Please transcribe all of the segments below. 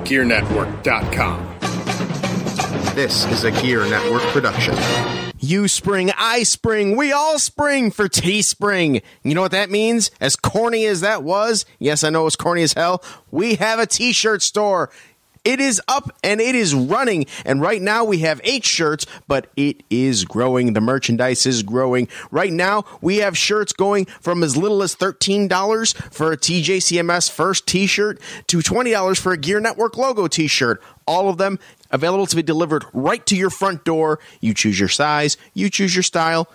GearNetwork.com. This is a Gear Network production. You spring, I spring, we all spring for Teespring. You know what that means? As corny as that was, yes, I know it was corny as hell, we have a t-shirt store. It is up and it is running. And right now we have 8 shirts, but it is growing. The merchandise is growing. Right now we have shirts going from as little as $13 for a TJCMS first t-shirt to $20 for a Gear Network logo t-shirt. All of them available to be delivered right to your front door. You choose your size, you choose your style,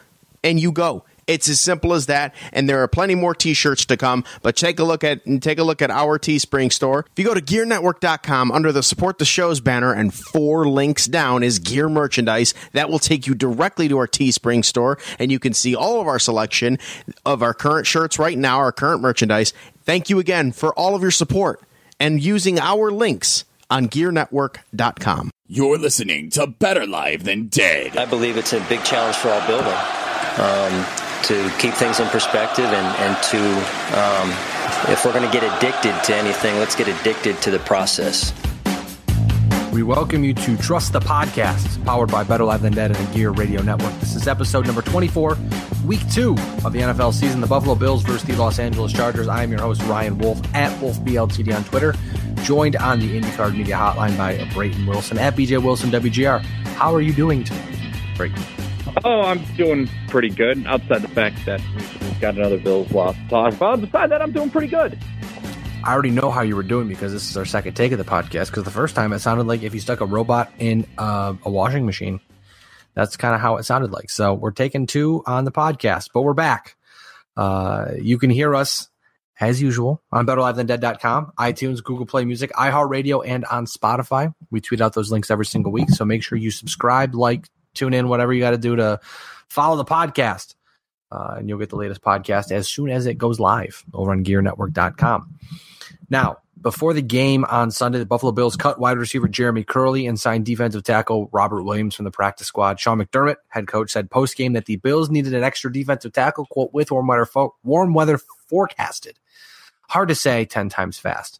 and you go. It's as simple as that, and there are plenty more t-shirts to come, but take a look at our Teespring store. If you go to GearNetwork.com, under the Support the Shows banner and 4 links down is Gear Merchandise. That will take you directly to our Teespring store, and you can see all of our selection of our current shirts right now, our current merchandise. Thank you again for all of your support and using our links on GearNetwork.com. You're listening to Better Live Than Dead. I believe it's a big challenge for our building. To keep things in perspective and to, if we're going to get addicted to anything, let's get addicted to the process. We welcome you to Trust the Podcast, powered by Better Live Than Dead and the Gear Radio Network. This is episode number 24, week 2 of the NFL season, the Buffalo Bills versus the Los Angeles Chargers. I am your host, Ryan Wolfe, at WolfBLTD on Twitter, joined on the IndyCar Media Hotline by Brayton Wilson, at BJ Wilson WGR. How are you doing today, Brayton? Oh, I'm doing pretty good, outside the fact that we've got another Bills loss to talk about. Besides that, I'm doing pretty good. I already know how you were doing because this is our second take of the podcast, because the first time it sounded like if you stuck a robot in a washing machine. That's kind of how it sounded like. So we're taking 2 on the podcast, but we're back. You can hear us, as usual, on BetterLiveThanDead.com, iTunes, Google Play Music, iHeartRadio, and on Spotify. We tweet out those links every single week, so make sure you subscribe, like, tune in, whatever you got to do to follow the podcast. And you'll get the latest podcast as soon as it goes live over on GearNetwork.com. Now, before the game on Sunday, the Buffalo Bills cut wide receiver Jeremy Curley and signed defensive tackle Robert Williams from the practice squad. Sean McDermott, head coach, said post-game that the Bills needed an extra defensive tackle, quote, with warm weather forecasted. Hard to say 10 times fast.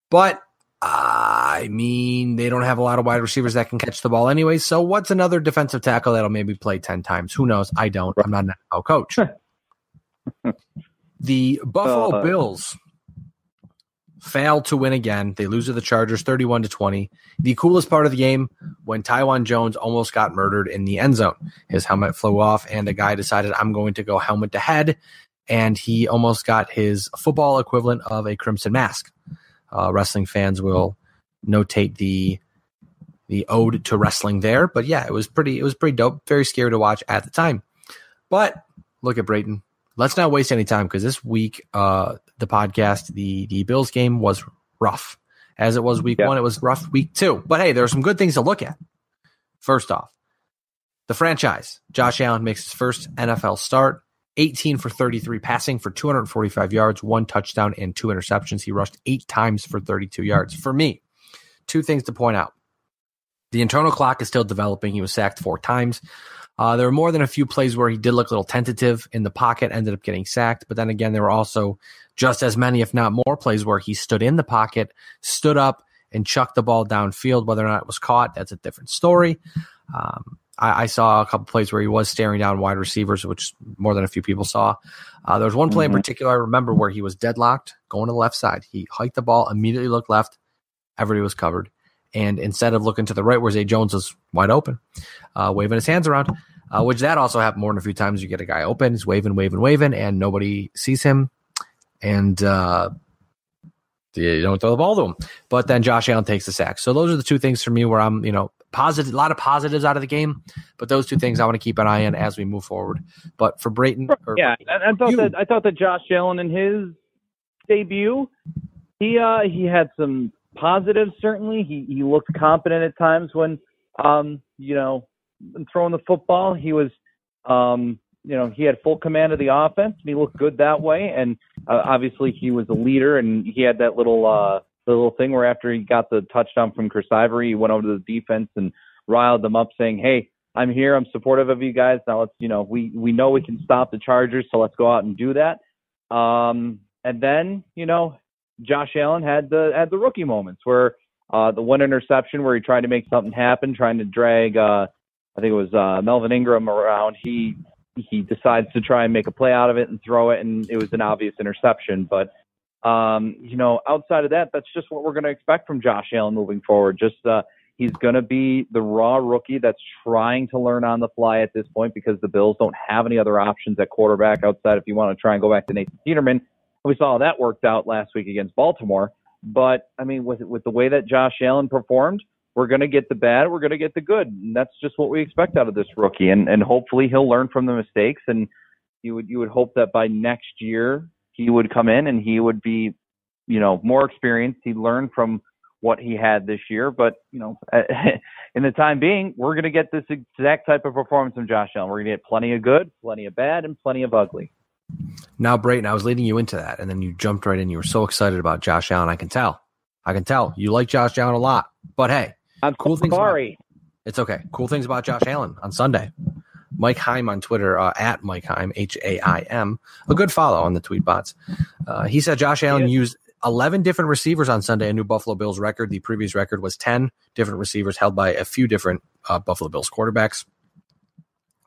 But I mean, they don't have a lot of wide receivers that can catch the ball anyway, so what's another defensive tackle that'll maybe play 10 times? Who knows? I don't. I'm not an NFL coach. The Buffalo Bills failed to win again. They lose to the Chargers 31-20. The coolest part of the game, when Tywan Jones almost got murdered in the end zone. His helmet flew off, and a guy decided, I'm going to go helmet to head, and he almost got his football equivalent of a crimson mask. Wrestling fans will notate the ode to wrestling there, but yeah, it was pretty dope. Very scary to watch at the time. But look at Brayton. Let's not waste any time, because this week, the podcast, the Bills game was rough. As it was week 1, it was rough week 2. But hey, there are some good things to look at. First off, the franchise. Josh Allen makes his first NFL start. 18 for 33 passing for 245 yards, 1 touchdown, and 2 interceptions. He rushed 8 times for 32 yards. For me, 2 things to point out. The internal clock is still developing. He was sacked 4 times. There were more than a few plays where he did look a little tentative in the pocket, ended up getting sacked. But then again, there were also just as many, if not more, plays where he stood in the pocket, stood up, and chucked the ball downfield. Whether or not it was caught, that's a different story. I saw a couple plays where he was staring down wide receivers, which more than a few people saw. There was one play in particular I remember where he was deadlocked, going to the left side. He hiked the ball, immediately looked left. Everybody was covered. And instead of looking to the right where Zay Jones was wide open, waving his hands around, which that also happened more than a few times. You get a guy open, he's waving, and nobody sees him. And you don't throw the ball to him. But then Josh Allen takes the sack. So those are the 2 things for me where I'm, positive, a lot of positives out of the game, but those 2 things I want to keep an eye on as we move forward. But for Brayton, I thought that Josh Allen in his debut, he had some positives. Certainly, he looked competent at times when throwing the football. He was he had full command of the offense. He looked good that way, and obviously he was a leader, and he had that little thing where after he got the touchdown from Chris Ivory, he went over to the defense and riled them up, saying, "Hey, I'm here. I'm supportive of you guys. Now let's, we know we can stop the Chargers, so let's go out and do that." And then, Josh Allen had the rookie moments where The one interception where he tried to make something happen, trying to drag, I think it was Melvin Ingram around. He decides to try and make a play out of it and throw it, and it was an obvious interception. But, outside of that, that's just what we're going to expect from Josh Allen moving forward. Just he's going to be the raw rookie that's trying to learn on the fly at this point because the Bills don't have any other options at quarterback outside if you want to try and go back to Nathan Peterman. We saw how that worked out last week against Baltimore. But, I mean, with the way that Josh Allen performed, we're going to get the bad, we're going to get the good. And that's just what we expect out of this rookie. And hopefully he'll learn from the mistakes. And you would hope that by next year he would come in and he would be, more experienced. He'd learn from what he had this year. But, in the time being, we're going to get this exact type of performance from Josh Allen. We're going to get plenty of good, plenty of bad, and plenty of ugly. Now, Brayton, I was leading you into that, and then you jumped right in. You were so excited about Josh Allen. I can tell. You like Josh Allen a lot. But, hey, I'm sorry. It's okay. Cool things about Josh Allen on Sunday. Mike Heim on Twitter, at Mike Heim, Haim. A good follow on the tweet bots. He said Josh Allen used 11 different receivers on Sunday, a new Buffalo Bills record. The previous record was 10 different receivers held by a few different Buffalo Bills quarterbacks.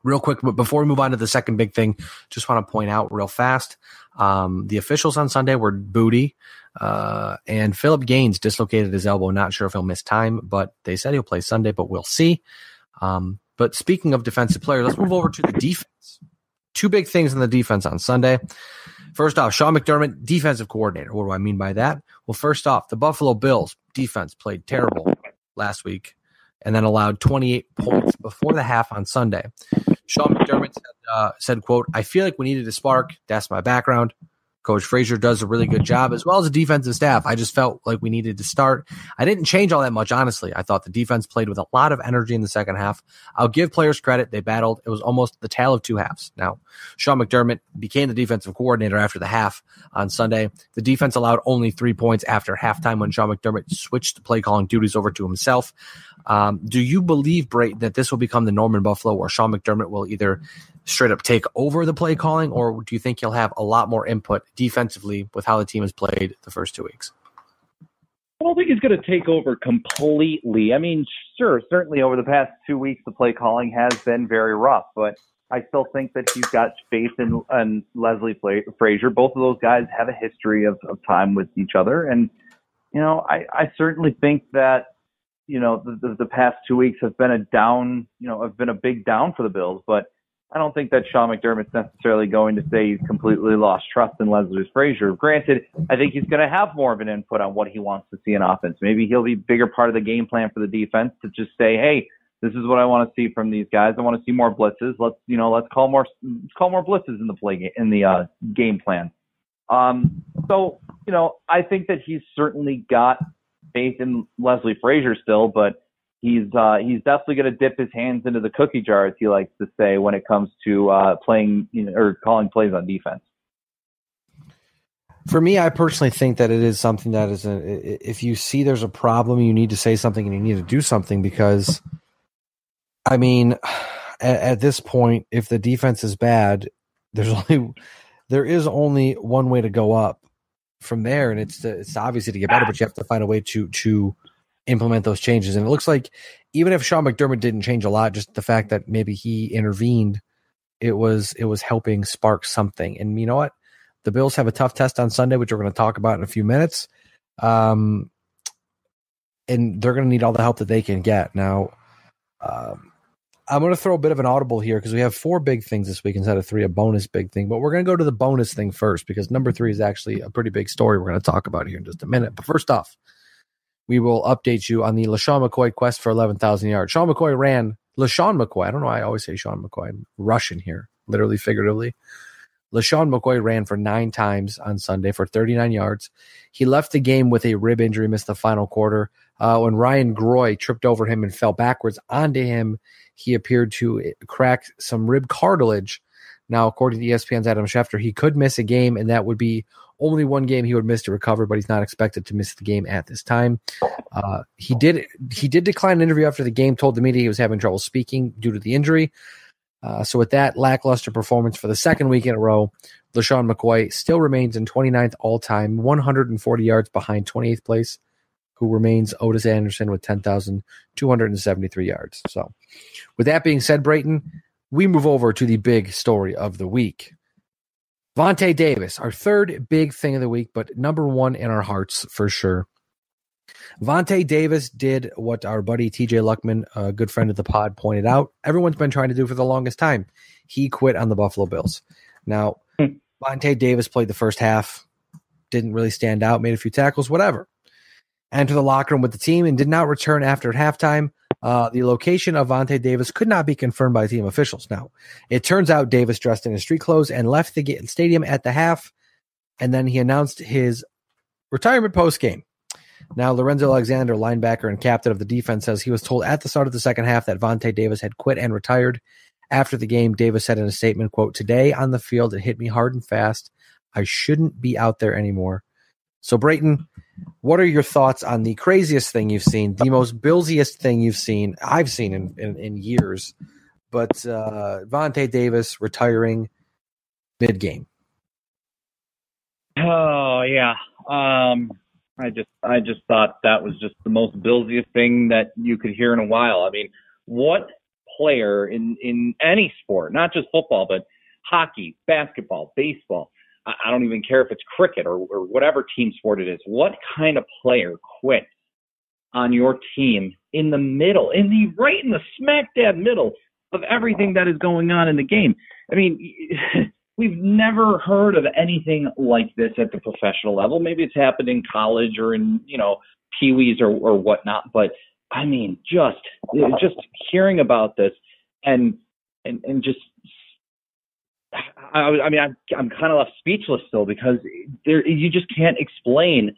Real quick, but before we move on to the second big thing, just want to point out real fast, the officials on Sunday were Booty, and Phillip Gaines dislocated his elbow. Not sure if he'll miss time, but they said he'll play Sunday, but we'll see. But speaking of defensive players, let's move over to the defense. Two big things in the defense on Sunday. First off, Sean McDermott, defensive coordinator. What do I mean by that? Well, first off, the Buffalo Bills defense played terrible last week and then allowed 28 points before the half on Sunday. Sean McDermott said, quote, "I feel like we needed a spark. That's my background. Coach Frazier does a really good job, as well as the defensive staff. I just felt like we needed to start. I didn't change all that much, honestly. I thought the defense played with a lot of energy in the second half. I'll give players credit. They battled. It was almost the tale of two halves." Now, Sean McDermott became the defensive coordinator after the half on Sunday. The defense allowed only 3 points after halftime when Sean McDermott switched the play calling duties over to himself. Do you believe, Brayton, that this will become the norm in Buffalo, where Sean McDermott will either straight up take over the play calling, or do you think he'll have a lot more input defensively with how the team has played the first 2 weeks? I don't think he's going to take over completely. I mean, sure, certainly over the past 2 weeks, the play calling has been very rough, but I still think that he's got faith in Leslie Frazier. Both of those guys have a history of time with each other. And, I certainly think that, the past 2 weeks have been a big down for the Bills, but I don't think that Sean McDermott's necessarily going to say he's completely lost trust in Leslie Frazier. Granted, I think he's going to have more of an input on what he wants to see in offense. Maybe he'll be a bigger part of the game plan for the defense to just say, hey, this is what I want to see from these guys. I want to see more blitzes. Let's call more blitzes in the game plan. I think that he's certainly got faith in Leslie Frazier still, but he's definitely going to dip his hands into the cookie jar, as he likes to say, when it comes to playing or calling plays on defense. For me, I personally think that it is something that is if you see there's a problem, you need to say something and you need to do something, because, I mean, at this point, if the defense is bad, there is only one way to go up from there, and it's obviously to get better, but you have to find a way to implement those changes. And it looks like even if Sean McDermott didn't change a lot, just the fact that maybe he intervened, it was helping spark something. And you know what? The Bills have a tough test on Sunday, which we're going to talk about in a few minutes. And they're going to need all the help that they can get. Now, I'm going to throw a bit of an audible here because we have 4 big things this week instead of 3, a bonus big thing. But we're going to go to the bonus thing first, because number 3 is actually a pretty big story we're going to talk about here in just a minute. But first off, we will update you on the LaShawn McCoy quest for 11,000 yards. LaShawn McCoy, I don't know why I always say Sean McCoy. I'm Russian here, literally, figuratively. LaShawn McCoy ran for 9 times on Sunday for 39 yards. He left the game with a rib injury, missed the final quarter. When Ryan Groy tripped over him and fell backwards onto him, he appeared to crack some rib cartilage. Now, according to ESPN's Adam Schefter, he could miss a game, and that would be only one game he would miss to recover, but he's not expected to miss the game at this time. He did decline an interview after the game, told the media he was having trouble speaking due to the injury. So with that lackluster performance for the second week in a row, LaShawn McCoy still remains in 29th all-time, 140 yards behind 28th place who remains Otis Anderson with 10,273 yards. So with that being said, Brayton, we move over to the big story of the week. Vontae Davis, our third big thing of the week, but number one in our hearts for sure. Vontae Davis did what our buddy TJ Luckman, a good friend of the pod, pointed out. Everyone's been trying to do for the longest time. He quit on the Buffalo Bills. Now, Vontae Davis played the first half, didn't really stand out, made a few tackles, whatever. Entered the locker room with the team and did not return after halftime. The location of Vontae Davis could not be confirmed by team officials. Now, it turns out Davis dressed in his street clothes and left the stadium at the half, and then he announced his retirement post-game. Now, Lorenzo Alexander, linebacker and captain of the defense, says he was told at the start of the second half that Vontae Davis had quit and retired. After the game, Davis said in a statement, quote, "Today on the field, it hit me hard and fast. I shouldn't be out there anymore." So, Brayton, what are your thoughts on the craziest thing you've seen, the most Billsiest thing I've seen in years, but Vontae Davis retiring mid-game? Oh, yeah. I just thought that was just the most Billsiest thing that you could hear in a while. I mean, what player in any sport, not just football, but hockey, basketball, baseball, I don't even care if it's cricket or whatever team sport it is, what kind of player quits on your team in the middle, right in the smack dab middle of everything that is going on in the game? I mean, we've never heard of anything like this at the professional level. Maybe it's happened in college or in, peewees or whatnot. But I mean, just hearing about this and just, I'm kind of left speechless still, because you just can't explain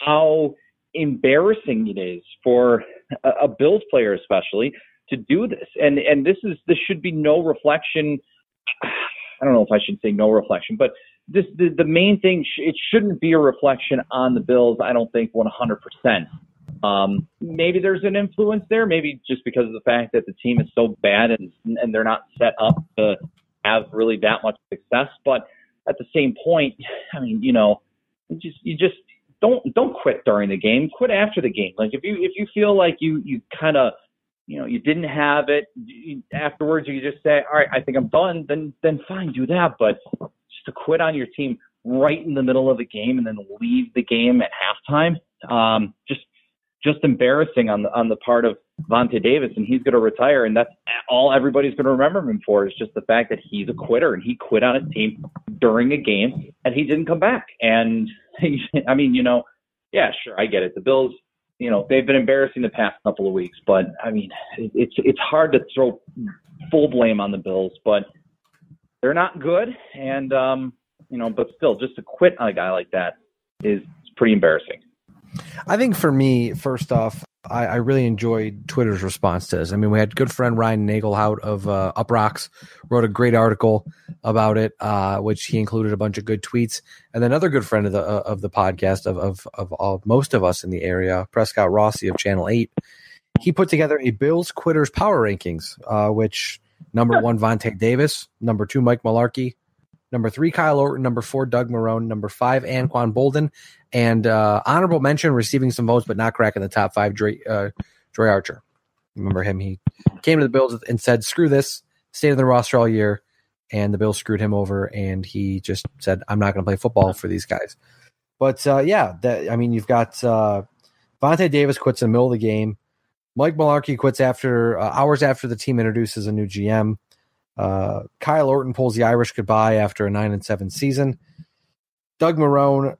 how embarrassing it is for a Bills player, especially, to do this. And this should be no reflection. I don't know if I should say no reflection, but the main thing, it shouldn't be a reflection on the Bills, I don't think, 100%. Maybe there's an influence there, maybe just because of the fact that the team is so bad and they're not set up to have really that much success. But at the same point, I mean, you just don't quit during the game. Quit after the game. Like if you feel like you kind of, you didn't have it afterwards, you just say, all right, I think I'm done, then fine, do that. But just to quit on your team right in the middle of the game and then leave the game at halftime, just embarrassing on the part of Vontae Davis, and he's going to retire, and that's all everybody's going to remember him for, is just the fact that he's a quitter, and he quit on his team during a game, and he didn't come back. And I mean, yeah, sure, I get it. The Bills, they've been embarrassing the past couple of weeks, but I mean, it's hard to throw full blame on the Bills, but they're not good, and but still, just to quit on a guy like that is pretty embarrassing. I think for me, first off, I really enjoyed Twitter's response to this. I mean, we had good friend Ryan Nagelhout of Up Rocks wrote a great article about it, which he included a bunch of good tweets. And then another good friend of the podcast of most of us in the area, Prescott Rossi of Channel 8, he put together a Bills quitters power rankings, which number 1, Vontae Davis, number 2, Mike Mularkey, number 3, Kyle Orton, number 4, Doug Marrone, number 5, Anquan Bolden, and honorable mention, receiving some votes but not cracking the top 5, Dre Archer. Remember him? He came to the Bills and said, screw this, stayed in the roster all year, and the Bills screwed him over, and he just said, I'm not going to play football for these guys. But, you've got Vontae Davis quits in the middle of the game. Mike Mularkey quits hours after the team introduces a new GM. Kyle Orton pulls the Irish goodbye after a 9-7 season. Doug Marrone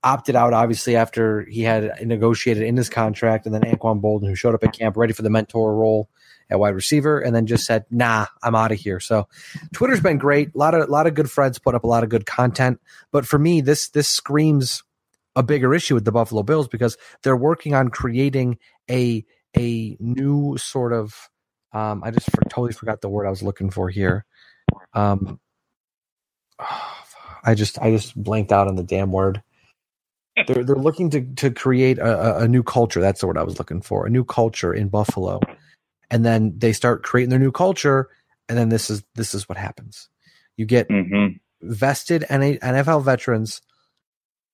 opted out, obviously, after he had negotiated in his contract. And then Anquan Bolden, who showed up at camp ready for the mentor role at wide receiver, and then just said, nah, I'm out of here. So Twitter's been great. A lot of good friends put up a lot of good content. But for me, this screams a bigger issue with the Buffalo Bills, because they're working on creating a new sort of I just totally forgot the word I was looking for here. I just blanked out on the damn word. They're looking to create a new culture. That's the word I was looking for. A new culture in Buffalo, and then they start creating their new culture, and then this is what happens. You get vested NFL veterans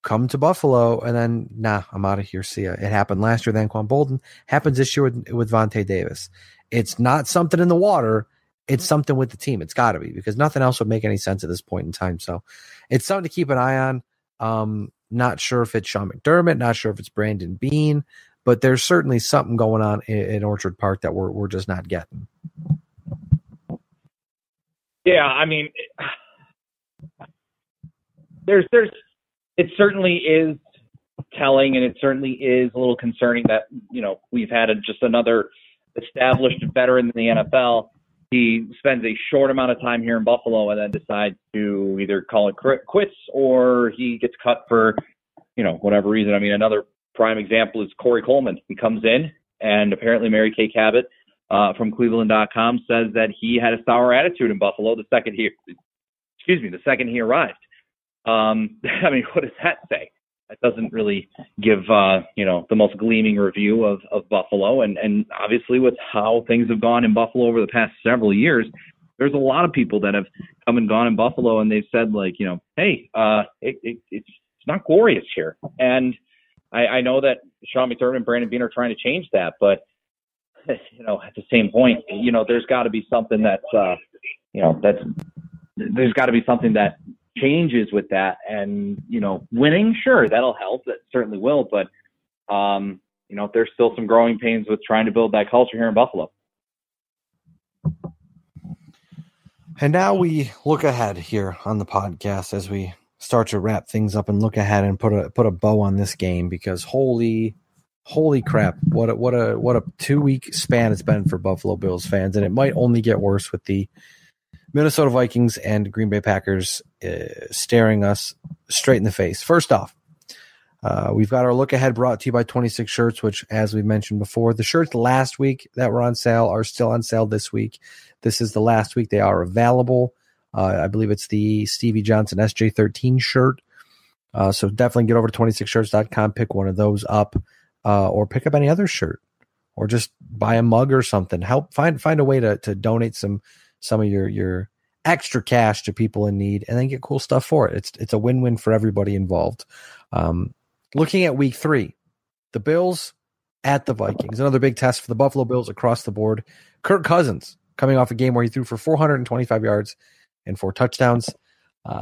come to Buffalo, and then, nah, I'm out of here. See ya. It happened last year with Anquan Bolden. Happens this year with Vontae Davis. It's not something in the water. It's something with the team. It's got to be, because nothing else would make any sense at this point in time. So it's something to keep an eye on. Not sure if it's Sean McDermott, not sure if it's Brandon Beane, but there's certainly something going on in Orchard Park that we're just not getting. Yeah, I mean, it certainly is telling, and it certainly is a little concerning that, we've had just another established veteran in the NFL. He spends a short amount of time here in Buffalo and then decides to either call it quits or he gets cut for, whatever reason. I mean, another prime example is Corey Coleman. He comes in, and apparently Mary Kay Cabot from Cleveland.com says that he had a sour attitude in Buffalo the second he arrived. I mean, what does that say? That doesn't really give, the most gleaming review of Buffalo. And obviously with how things have gone in Buffalo over the past several years, there's a lot of people that have come and gone in Buffalo, and they've said, like, hey, it's not glorious here. And I know that Sean McDermott and Brandon Beane are trying to change that, but, at the same point, there's got to be something that's there's got to be something that changes with that. And, winning, sure, that'll help. That certainly will. But, there's still some growing pains with trying to build that culture here in Buffalo. And now we look ahead here on the podcast as we start to wrap things up and look ahead and put a bow on this game, because holy crap, what a 2-week span it's been for Buffalo Bills fans. And it might only get worse with the Minnesota Vikings and Green Bay Packers staring us straight in the face. First off, we've got our look ahead brought to you by 26 Shirts, which, as we mentioned before, the shirts last week that were on sale are still on sale this week. This is the last week they are available. I believe it's the Stevie Johnson SJ13 shirt. So definitely get over to 26shirts.com, pick one of those up, or pick up any other shirt, or just buy a mug or something. Help find a way to donate some of your extra cash to people in need, and then get cool stuff for it. It's a win-win for everybody involved. Looking at week 3, the Bills at the Vikings, another big test for the Buffalo Bills across the board. Kirk Cousins coming off a game where he threw for 425 yards and 4 touchdowns.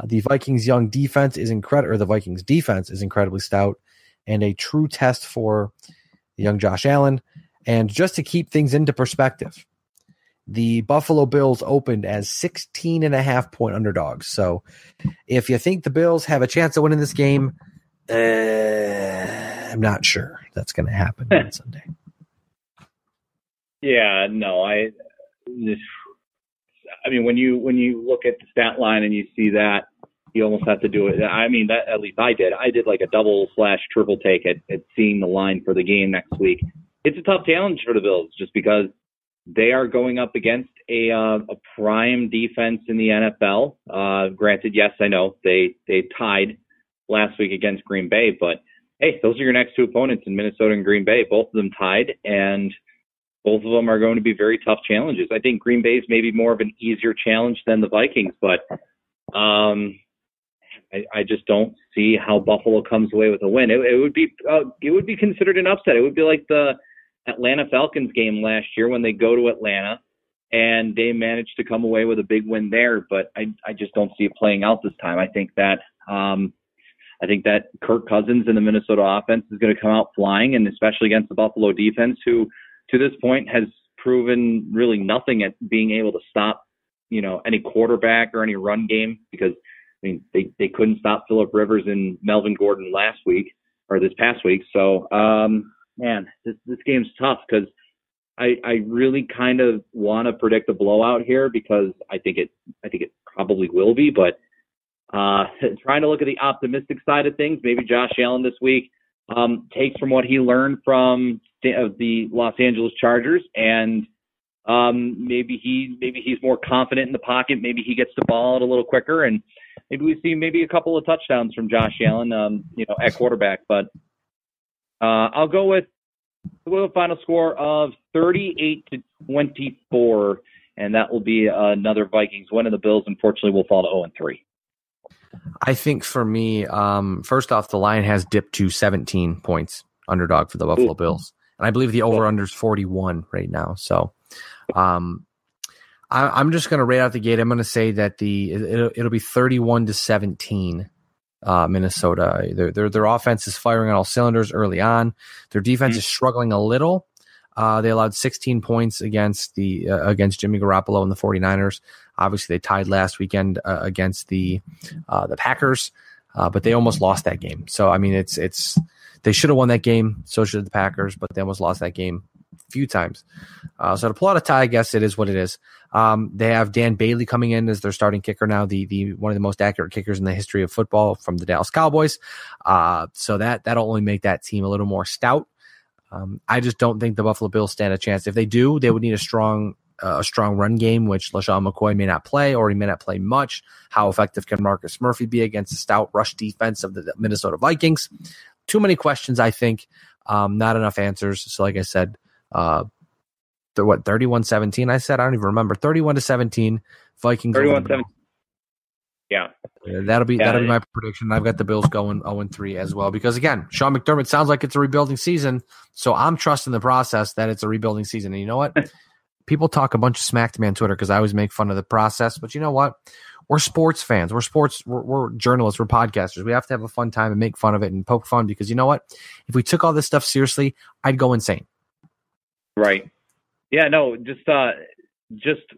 The Vikings' defense is incredibly stout, and a true test for the young Josh Allen. And just to keep things into perspective, the Buffalo Bills opened as 16.5-point underdogs. So if you think the Bills have a chance of winning this game, I'm not sure that's going to happen on Sunday. Yeah, no, I mean, when you look at the stat line and you see that, you almost have to do it. I mean, that at least I did. I did like a double/triple take at seeing the line for the game next week. It's a tough challenge for the Bills just because they are going up against a prime defense in the NFL. Granted, yes, I know they tied last week against Green Bay, but hey, those are your next 2 opponents in Minnesota and Green Bay. Both of them tied, and both of them are going to be very tough challenges. I think Green Bay is maybe more of an easier challenge than the Vikings, but I just don't see how Buffalo comes away with a win. It would be considered an upset. It would be like the Atlanta Falcons game last year when they go to Atlanta and they managed to come away with a big win there, but I just don't see it playing out this time. I think that Kirk Cousins and the Minnesota offense is going to come out flying, and especially against the Buffalo defense, who to this point has proven really nothing at being able to stop, any quarterback or any run game, because I mean, they couldn't stop Phillip Rivers and Melvin Gordon this past week. So, man, this game's tough because I really kind of want to predict a blowout here because I think it probably will be, but trying to look at the optimistic side of things, maybe Josh Allen this week takes from what he learned from the Los Angeles Chargers, and maybe he's more confident in the pocket. Maybe he gets the ball out a little quicker, and maybe we see maybe a couple of touchdowns from Josh Allen, at quarterback. But I'll go with a final score of 38-24, and that will be another Vikings win, and the Bills unfortunately will fall to 0-3. I think for me, first off, the line has dipped to 17 points underdog for the Buffalo Bills. And I believe the over-under is 41 right now. So I'm just going to rate out the gate. I'm going to say that it'll be 31-17 Minnesota. Their offense is firing on all cylinders early on. Their defense is struggling a little. They allowed 16 points against Jimmy Garoppolo and the 49ers. Obviously, they tied last weekend against the Packers, but they almost lost that game. So, I mean, they should have won that game. So should the Packers, but they almost lost that game a few times. So to pull out a tie, I guess it is what it is. They have Dan Bailey coming in as their starting kicker now, the one of the most accurate kickers in the history of football from the Dallas Cowboys. So that'll only make that team a little more stout. I just don't think the Buffalo Bills stand a chance. If they do, they would need a strong run game, which LaShawn McCoy may not play, or he may not play much. How effective can Marcus Murphy be against the stout rush defense of the Minnesota Vikings? Too many questions, I think. Not enough answers. So, like I said, 31-17? I said I don't even remember. 31-17. Vikings. 31-17. Yeah. That'll be my prediction. I've got the Bills going 0-3 as well because, again, Sean McDermott sounds like it's a rebuilding season, so I'm trusting the process that it's a rebuilding season. And you know what? People talk a bunch of smack to me on Twitter because I always make fun of the process, but you know what? We're sports fans. We're journalists. We're podcasters. We have to have a fun time and make fun of it and poke fun because you know what? If we took all this stuff seriously, I'd go insane. Right. Yeah, no, just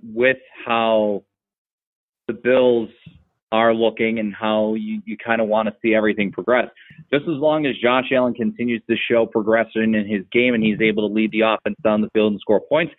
with how the Bills are looking and how you kind of want to see everything progress. Just as long as Josh Allen continues to show progression in his game and he's able to lead the offense down the field and score points,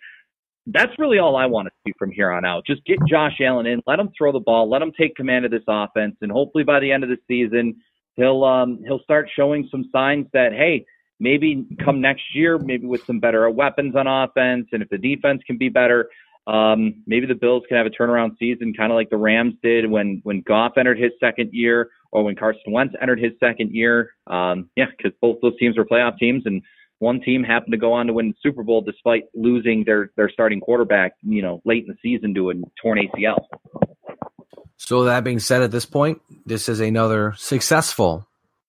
that's really all I want to see from here on out. Just get Josh Allen in, let him throw the ball, let him take command of this offense, and hopefully by the end of the season, he'll start showing some signs that, hey, maybe come next year, maybe with some better weapons on offense, and if the defense can be better, maybe the Bills can have a turnaround season, kind of like the Rams did when Goff entered his second year, or when Carson Wentz entered his second year. Because both those teams were playoff teams, and one team happened to go on to win the Super Bowl despite losing their starting quarterback, late in the season to a torn ACL. So that being said, at this point, this is another successful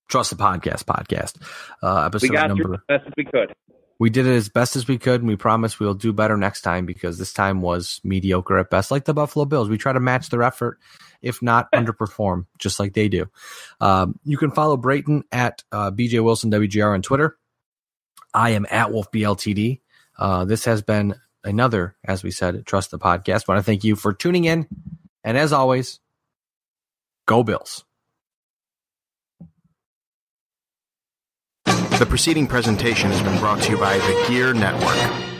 Trust the Podcast episode. We got number. through as best as we could. We did it as best as we could, and we promise we'll do better next time because this time was mediocre at best, like the Buffalo Bills. We try to match their effort, if not underperform, just like they do. You can follow Brayton at BJ Wilson WGR on Twitter. I am at WolfBLTD. This has been another, as we said, Trust the Podcast. I want to thank you for tuning in, and as always, go Bills. The preceding presentation has been brought to you by the Gear Network.